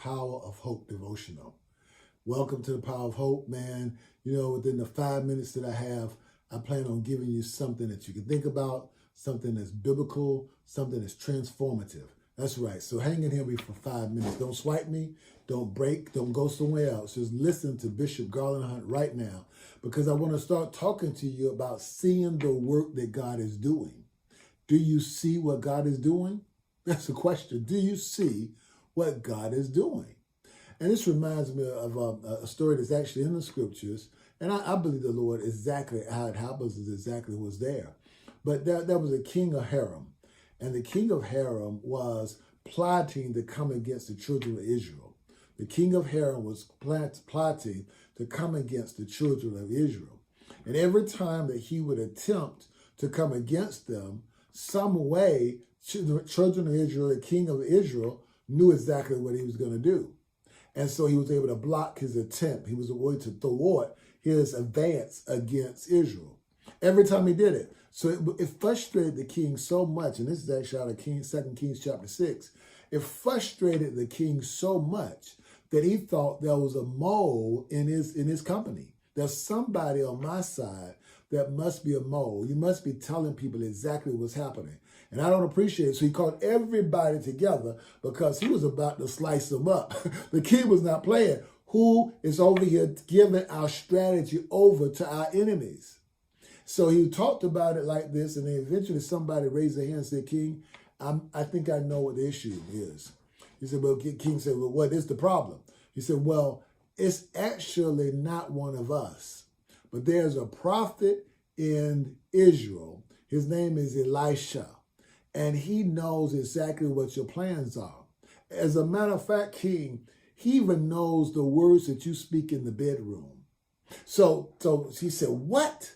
Power of Hope Devotional. Welcome to the Power of Hope, man. You know, within the 5 minutes that I have, I plan on giving you something that you can think about, something that's biblical, something that's transformative. That's right. So hang in here with me for 5 minutes. Don't swipe me. Don't break. Don't go somewhere else. Just listen to Bishop Garland Hunt right now, because I want to start talking to you about seeing the work that God is doing. Do you see what God is doing? That's the question. Do you see what God is doing? And this reminds me of a story that's actually in the scriptures. And I believe the Lord, exactly how it happens is exactly what's there. But there was a king of Haram. And the king of Haram was plotting to come against the children of Israel. The king of Haram was plotting to come against the children of Israel. And every time that he would attempt to come against them, some way, the children of Israel, the king of Israel, knew exactly what he was going to do. And so he was able to block his attempt. He was able to thwart his advance against Israel every time he did it. So it frustrated the king so much, and this is actually out of 2 Kings chapter 6. It frustrated the king so much that he thought there was a mole in his company. There's somebody on my side that must be a mole. You must be telling people exactly what's happening. And I don't appreciate it. So he called everybody together because he was about to slice them up. The king was not playing. Who is over here giving our strategy over to our enemies? So he talked about it like this, and then eventually somebody raised their hand and said, King, I think I know what the issue is. He said, well, King said, well, what is the problem? He said, well, it's actually not one of us, but there's a prophet in Israel. His name is Elisha, and he knows exactly what your plans are. As a matter of fact, King, he even knows the words that you speak in the bedroom. So he said, what?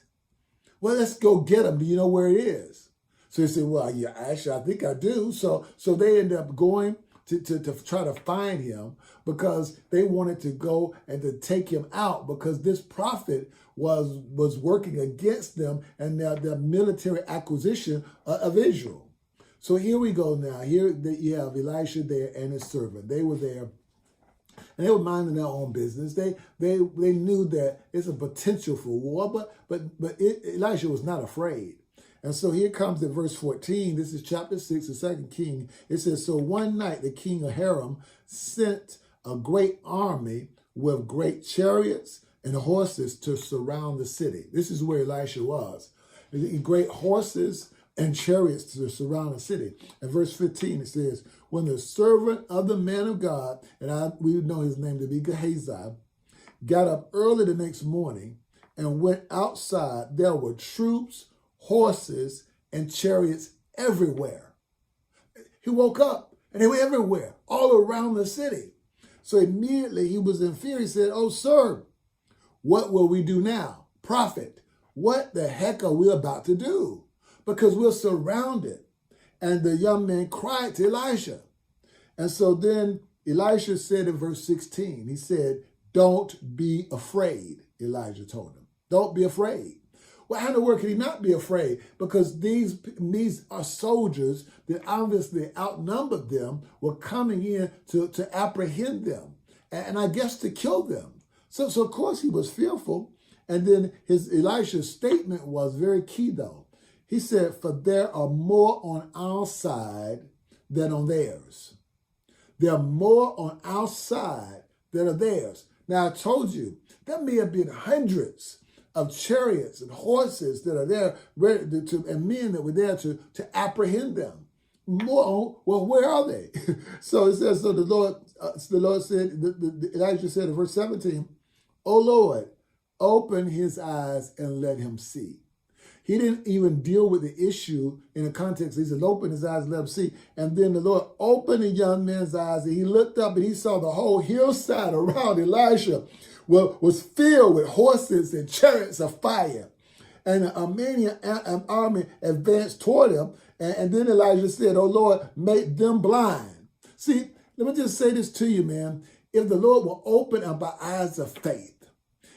Well, let's go get him. Do you know where it is? So he said, well, yeah, actually, I think I do. So they ended up going to try to find him because they wanted to go and to take him out because this prophet was working against them and their military acquisition of Israel. So here we go now. Here you have Elisha there and his servant. They were there. And they were minding their own business. They knew that it's a potential for war, but Elisha was not afraid. And so here comes in verse 14. This is chapter 6 of 2 King. It says, so one night the king of Haram sent a great army with great chariots and horses to surround the city. This is where Elisha was. Great horses and chariots to surround the city. And verse 15, it says, when the servant of the man of God, and we know his name to be Gehazi, got up early the next morning and went outside, there were troops, horses, and chariots everywhere. He woke up and they were everywhere, all around the city. So immediately he was in fear. He said, oh, sir, what will we do now? Prophet, what the heck are we about to do? Because we're surrounded. And the young man cried to Elisha. And so then Elisha said in verse 16, he said, don't be afraid, Elijah told him. Don't be afraid. Well, how in the world could he not be afraid? Because these are soldiers that obviously outnumbered them, were coming in to apprehend them, and I guess to kill them. So of course he was fearful. And then Elisha's statement was very key though. He said, for there are more on our side than on theirs. There are more on our side than on theirs. Now, I told you, there may have been hundreds of chariots and horses that are there, ready and men that were there to apprehend them. More, well, where are they? So it says, so the Lord said, Elijah said in verse 17, O Lord, open his eyes and let him see. He didn't even deal with the issue in the context. He said, open his eyes and let him see. And then the Lord opened the young man's eyes, and he looked up and he saw the whole hillside around Elisha was filled with horses and chariots of fire. And an Aramean army advanced toward him. And then Elijah said, oh Lord, make them blind. See, let me just say this to you, man. If the Lord will open up our eyes of faith,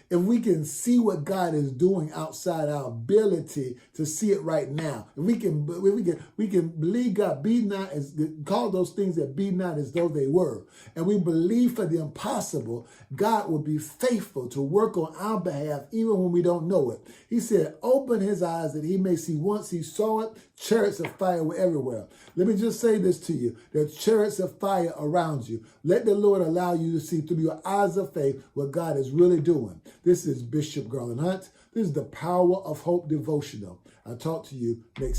if we can see what God is doing outside our ability to see it right now, if we can believe God, be not as call those things that be not as though they were, and we believe for the impossible, God will be faithful to work on our behalf even when we don't know it. He said, open his eyes that he may see. Once he saw it, chariots of fire were everywhere. Let me just say this to you. There are chariots of fire around you. Let the Lord allow you to see through your eyes of faith what God is really doing. This is Bishop Garland Hunt. This is the Power of Hope Devotional. I'll talk to you next